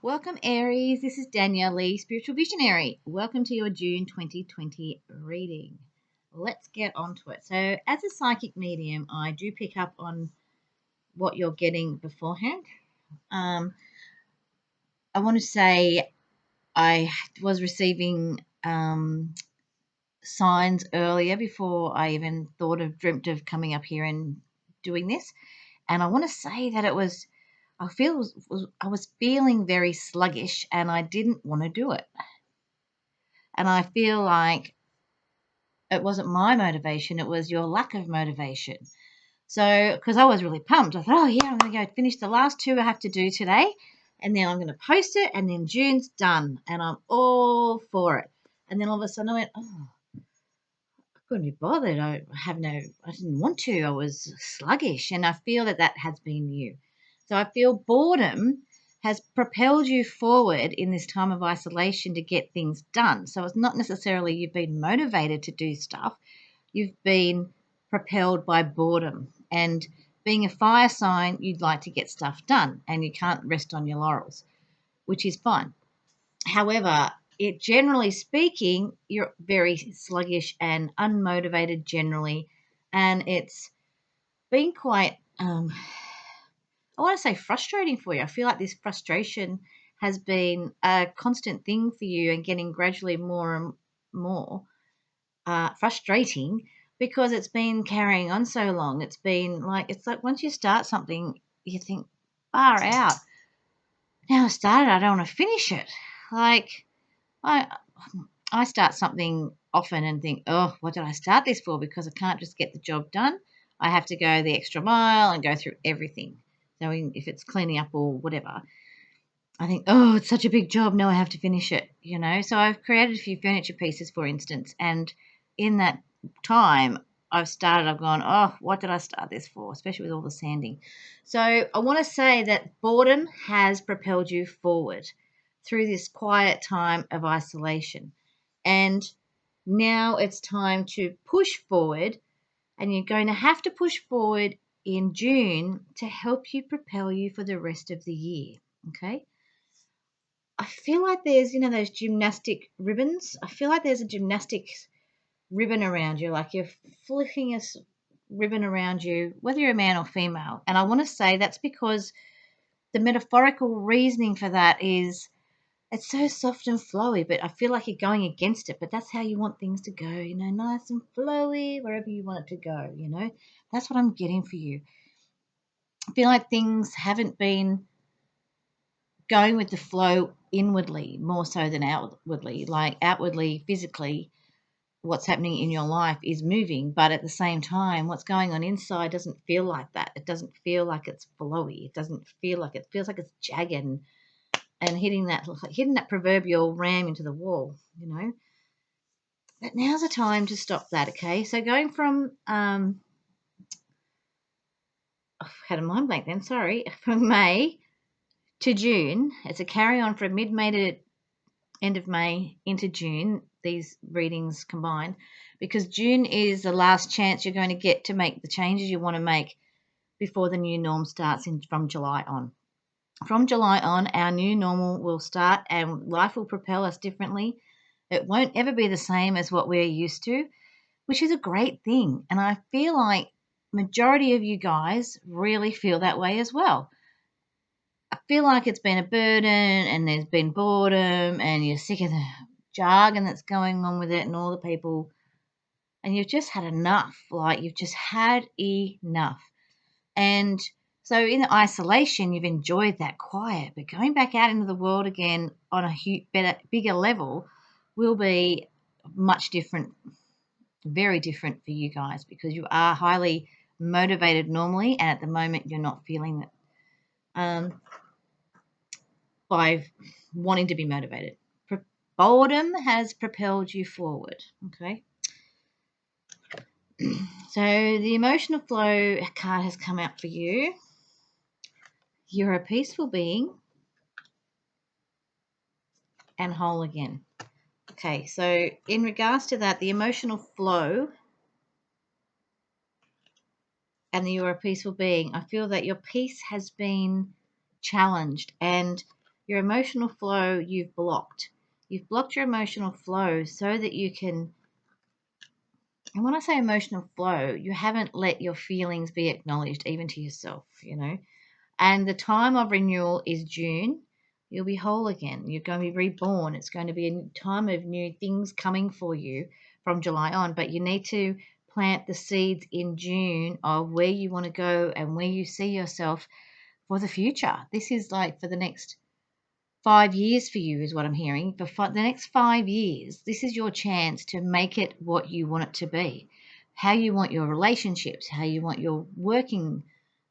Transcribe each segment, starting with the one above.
Welcome, Aries. This is Danielle Lee, Spiritual Visionary. Welcome to your June 2020 reading. Let's get on to it. So, as a psychic medium, I do pick up on what you're getting beforehand. I want to say I was receiving signs earlier before I even dreamt of coming up here and doing this. And I want to say that I was feeling very sluggish and I didn't want to do it. And I feel like it wasn't my motivation, it was your lack of motivation. So, because I was really pumped, I thought, oh, yeah, I'm going to go finish the last two I have to do today, and then I'm going to post it, and then June's done, and I'm all for it. And then all of a sudden I went, oh, I couldn't be bothered. I didn't want to. I was sluggish, and I feel that has been you. So I feel boredom has propelled you forward in this time of isolation to get things done. So it's not necessarily you've been motivated to do stuff, you've been propelled by boredom. And being a fire sign, you'd like to get stuff done and you can't rest on your laurels, which is fine. However, generally speaking, you're very sluggish and unmotivated generally, and it's been quite I want to say frustrating for you. I feel like this frustration has been a constant thing for you and getting gradually more and more frustrating because it's been carrying on so long. It's like once you start something, you think, far out. Now I started, I don't want to finish it. Like I I start something often and think, oh, what did I start this for? Because I can't just get the job done. I have to go the extra mile and go through everything. So if it's cleaning up or whatever, I think, oh, it's such a big job. Now I have to finish it. So I've created a few furniture pieces, for instance, and in that time I've gone, oh, what did I start this for? Especially with all the sanding. So I want to say that boredom has propelled you forward through this quiet time of isolation. And now it's time to push forward, and you're going to have to push forward in June to help you propel you for the rest of the year. Okay. I feel like there's those gymnastic ribbons. I feel like there's a gymnastics ribbon around you, like you're flicking ribbon around you, whether you're a man or female. And I want to say that's because the metaphorical reasoning for that is it's so soft and flowy, but I feel like you're going against it. But that's how you want things to go, nice and flowy, wherever you want it to go. That's what I'm getting for you. I feel like things haven't been going with the flow inwardly more so than outwardly. Like outwardly, physically, what's happening in your life is moving, but at the same time, what's going on inside doesn't feel like that. It doesn't feel like it's flowy. It doesn't feel like it feels like it's jagged and hitting that proverbial ram into the wall. But now's the time to stop that, okay? So going from I had a mind blank then, sorry, from May to June, it's a carry on from mid-May to end of May into June, these readings combined, because June is the last chance you're going to get to make the changes you want to make before the new norm starts from July on. From July on, our new normal will start and life will propel us differently. It won't ever be the same as what we're used to, which is a great thing. And I feel like majority of you guys really feel that way as well. I feel like it's been a burden and there's been boredom and you're sick of the jargon that's going on with it and all the people, and you've just had enough. Like you've just had enough. And so in isolation, you've enjoyed that quiet, but going back out into the world again on a bigger level will be much different, very different for you guys because you are highly motivated normally, and at the moment you're not feeling it. By wanting to be motivated. Boredom has propelled you forward. Okay. So the emotional flow card has come out for you. You're a peaceful being and whole again. Okay, so in regards to that, the emotional flow and you're a peaceful being, I feel that your peace has been challenged and Your emotional flow you've blocked. You've blocked your emotional flow so that you can, and when I say emotional flow, you haven't let your feelings be acknowledged, even to yourself, And the time of renewal is June. You'll be whole again. You're going to be reborn. It's going to be a time of new things coming for you from July on. But you need to plant the seeds in June of where you want to go and where you see yourself for the future. This is like for the next 5 years for you, is what I'm hearing. For the next 5 years, this is your chance to make it what you want it to be. How you want your relationships, how you want your working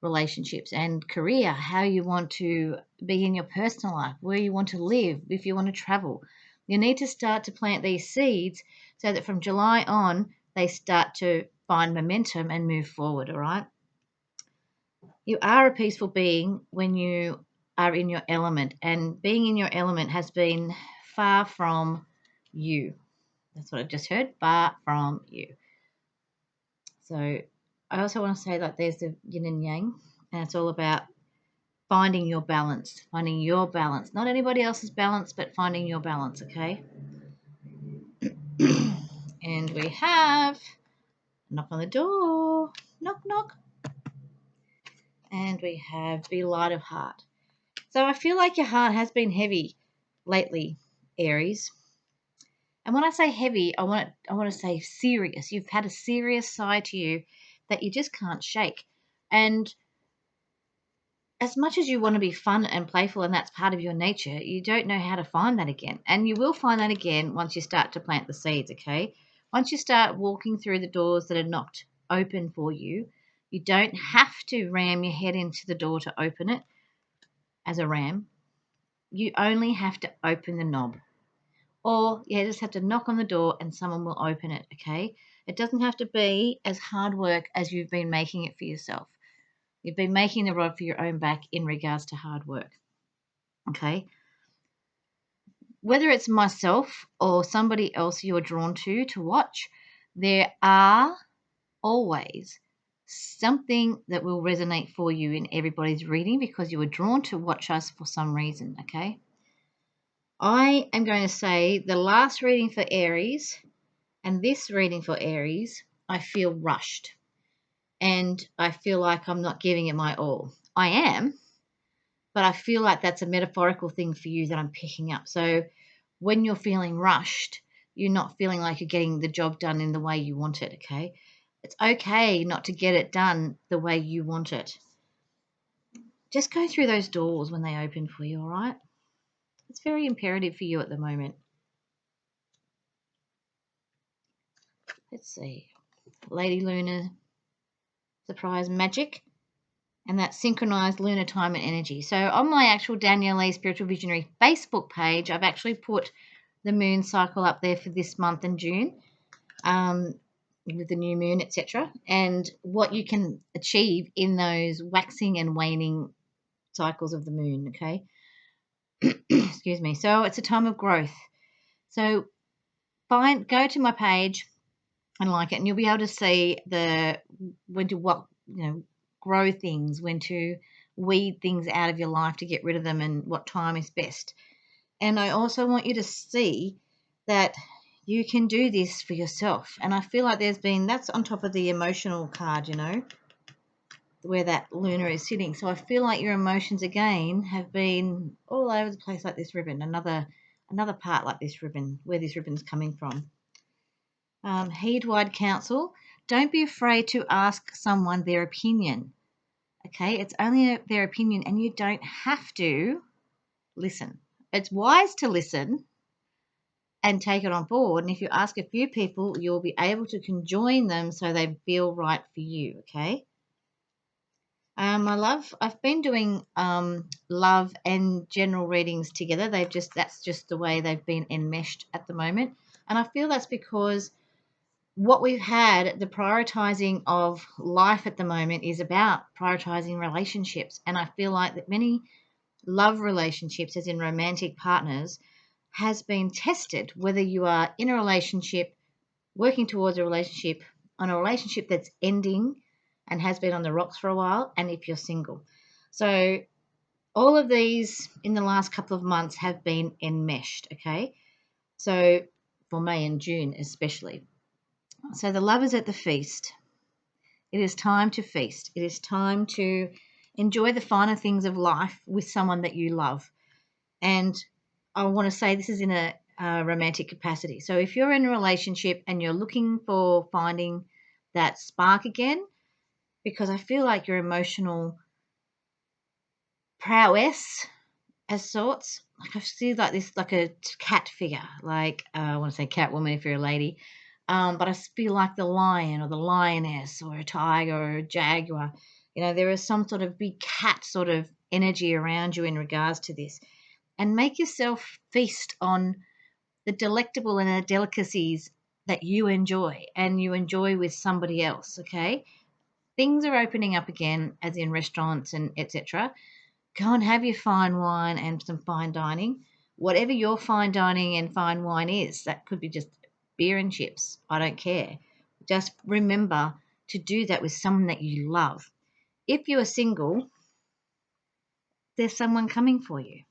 relationships and career, how you want to be in your personal life, where you want to live, if you want to travel. You need to start to plant these seeds so that from July on, they start to find momentum and move forward, all right? You are a peaceful being when you are in your element, and being in your element has been far from you. That's what I just heard, far from you. So I also want to say that there's the yin and yang, and it's all about finding your balance, not anybody else's balance, but finding your balance, okay? And we have knock on the door, knock, knock, and we have be light of heart. So I feel like your heart has been heavy lately, Aries. And when I say heavy, I want to say serious. You've had a serious side to you that you just can't shake. And as much as you want to be fun and playful and that's part of your nature, you don't know how to find that again. And you will find that again once you start to plant the seeds, okay? Once you start walking through the doors that are knocked open for you, you don't have to ram your head into the door to open it as a ram. You only have to open the knob. Or you just have to knock on the door and someone will open it, okay? It doesn't have to be as hard work as you've been making it for yourself. You've been making the rod for your own back in regards to hard work, okay? Whether it's myself or somebody else you're drawn to watch, there are always something that will resonate for you in everybody's reading because you were drawn to watch us for some reason, okay? I am going to say the last reading for Aries and this reading for Aries, I feel rushed and I feel like I'm not giving it my all. I am, but I feel like that's a metaphorical thing for you that I'm picking up. So when you're feeling rushed, you're not feeling like you're getting the job done in the way you want it, okay? It's okay not to get it done the way you want it. Just go through those doors when they open for you, all right? It's very imperative for you at the moment. Let's see. Lady Luna, surprise magic, and that synchronized lunar time and energy. So on my actual Danielle Lee Spiritual Visionary Facebook page, I've actually put the moon cycle up there for this month in June, with the new moon, etc., and what you can achieve in those waxing and waning cycles of the moon. Okay, excuse me. So it's a time of growth. So go to my page and like it, and you'll be able to see when to grow things, when to weed things out of your life to get rid of them, and what time is best. And I also want you to see that you can do this for yourself. And I feel like that's on top of the emotional card, where that Luna is sitting. So I feel like your emotions again have been all over the place like this ribbon, another part like this ribbon, where this ribbon's coming from. Heed wide counsel. Don't be afraid to ask someone their opinion. Okay, it's only their opinion, and you don't have to listen. It's wise to listen and take it on board. And if you ask a few people, you'll be able to conjoin them so they feel right for you. Okay. My love, I've been doing love and general readings together. That's just the way they've been enmeshed at the moment. And I feel that's because what we've had, the prioritizing of life at the moment is about prioritizing relationships. And I feel like that many love relationships, as in romantic partners, has been tested, whether you are in a relationship, working towards a relationship, on a relationship that's ending and has been on the rocks for a while, and if you're single. So All of these in the last couple of months have been enmeshed, okay? So for May and June especially. So the lovers at the feast. It is time to feast. It is time to enjoy the finer things of life with someone that you love. And I want to say this is in a romantic capacity. So if you're in a relationship and you're looking for finding that spark again, because I feel like your emotional prowess as sorts, like I see like this, like a cat figure, like I want to say Catwoman if you're a lady, but I feel like the lion or the lioness or a tiger or a jaguar. You know, there is some sort of big cat sort of energy around you in regards to this, and make yourself feast on the delectable and the delicacies that you enjoy and you enjoy with somebody else. Okay, things are opening up again, as in restaurants and etc. Go and have your fine wine and some fine dining. Whatever your fine dining and fine wine is, that could be just beer and chips. I don't care. Just remember to do that with someone that you love. If you are single, there's someone coming for you.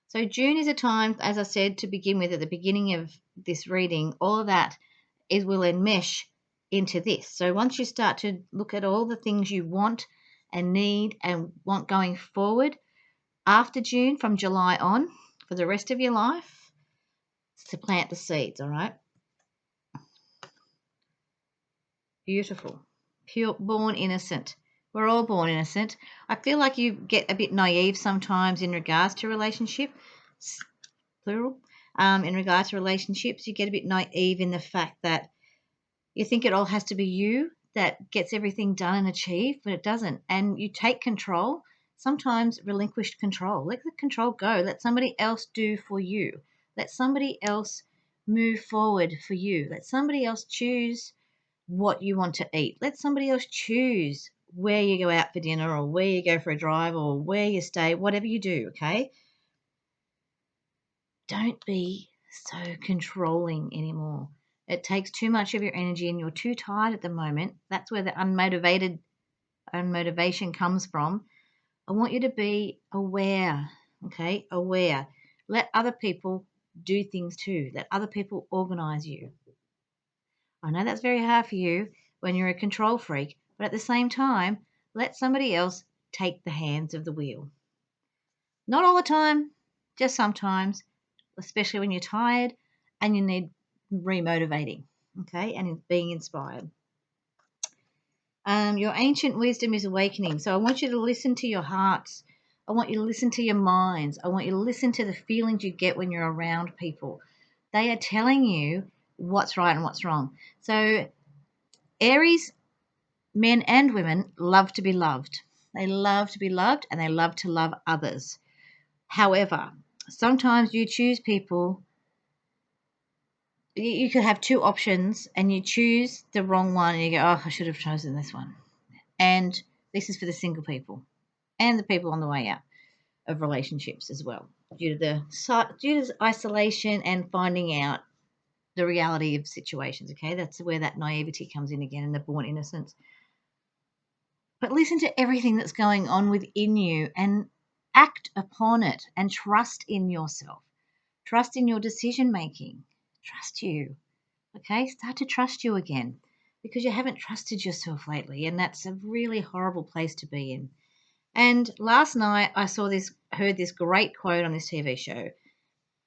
So, June is a time, as I said to begin with at the beginning of this reading, all of that is will enmesh into this. So, once you start to look at all the things you want and need and want going forward, after June, from July on, for the rest of your life, to plant the seeds, all right? Beautiful. Pure, born innocent. We're all born innocent. I feel like you get a bit naive sometimes in regards to relationship, plural. In regards to relationships, you get a bit naive in the fact that you think it all has to be you that gets everything done and achieved, but it doesn't. And you take control, sometimes relinquished control. Let the control go. Let somebody else do for you. Let somebody else move forward for you. Let somebody else choose what you want to eat. Let somebody else choose where you go out for dinner or where you go for a drive or where you stay, whatever you do, okay? Don't be so controlling anymore. It takes too much of your energy and you're too tired at the moment. That's where the unmotivation comes from. I want you to be aware, okay? Aware. Let other people do things too. Let other people organize you. I know that's very hard for you when you're a control freak, but at the same time, let somebody else take the hands of the wheel. Not all the time, just sometimes, especially when you're tired and you need remotivating, okay, and being inspired. Your ancient wisdom is awakening. So I want you to listen to your hearts. I want you to listen to your minds. I want you to listen to the feelings you get when you're around people. They are telling you what's right and what's wrong. So, Aries, men and women, love to be loved. They love to be loved and they love to love others. However, sometimes you choose people, you could have two options and you choose the wrong one and you go, oh, I should have chosen this one. And this is for the single people and the people on the way out of relationships as well, due to isolation and finding out the reality of situations. Okay, that's where that naivety comes in again and the born innocence. But listen to everything that's going on within you and act upon it and trust in yourself. Trust in your decision making. Trust you. Okay, start to trust you again because you haven't trusted yourself lately, and that's a really horrible place to be in. And last night I heard this great quote on this TV show,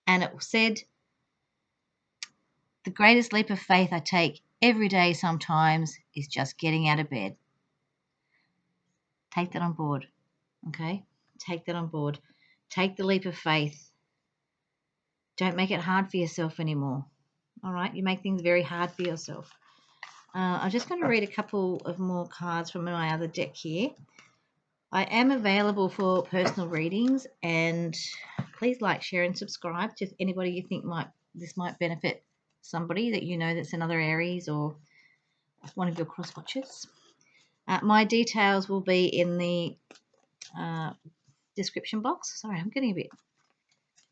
and it said, "The greatest leap of faith I take every day sometimes is just getting out of bed." Take that on board, okay? Take that on board. Take the leap of faith. Don't make it hard for yourself anymore. All right, you make things very hard for yourself. I'm just going to read a couple of more cards from my other deck here. I am available for personal readings, and please like, share, and subscribe to anybody you think might benefit somebody that you know that's another Aries or one of your cross watchers. My details will be in the uh, description box. Sorry, I'm getting a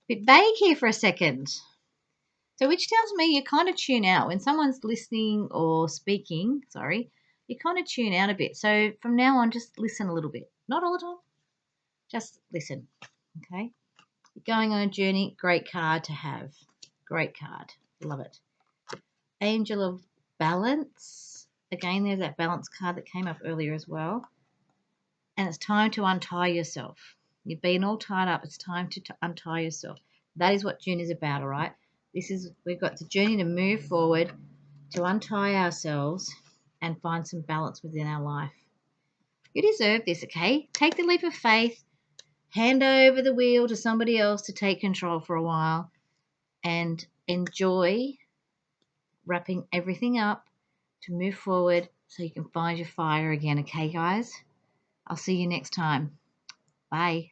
bit vague here for a second. So, which tells me you kind of tune out when someone's listening or speaking. Sorry, you kind of tune out a bit. So from now on, just listen a little bit, not all the time. Just listen, okay? You're going on a journey, great card to have. Great card. Love it. Angel of Balance. Again, there's that balance card that came up earlier as well. And it's time to untie yourself. You've been all tied up. It's time to untie yourself. That is what June is about, all right? We've got the journey to move forward, to untie ourselves and find some balance within our life. You deserve this, okay? Take the leap of faith, hand over the wheel to somebody else to take control for a while, and enjoy wrapping everything up to move forward so you can find your fire again, okay, guys? I'll see you next time. Bye.